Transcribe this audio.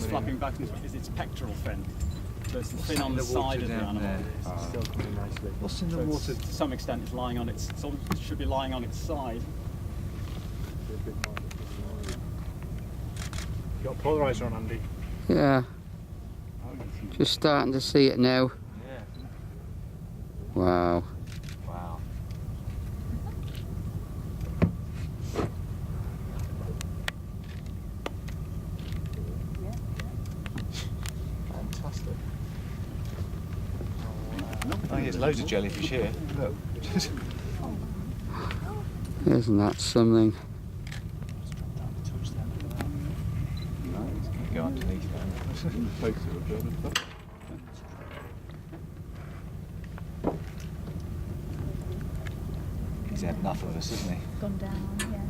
it's flapping back is its pectoral fin. So it's the fin on the side of the animal. Still coming nicely. What's in the So water? to some extent, it's lying on its. It should be lying on its side. You got a polarizer on, Andy? Yeah. Just starting to see it now. Yeah. Wow. Wow. Fantastic. Oh, there's loads of jellyfish here. Look. Isn't that something? Go underneath that. He's had enough of us, hasn't he? Gone down, yeah.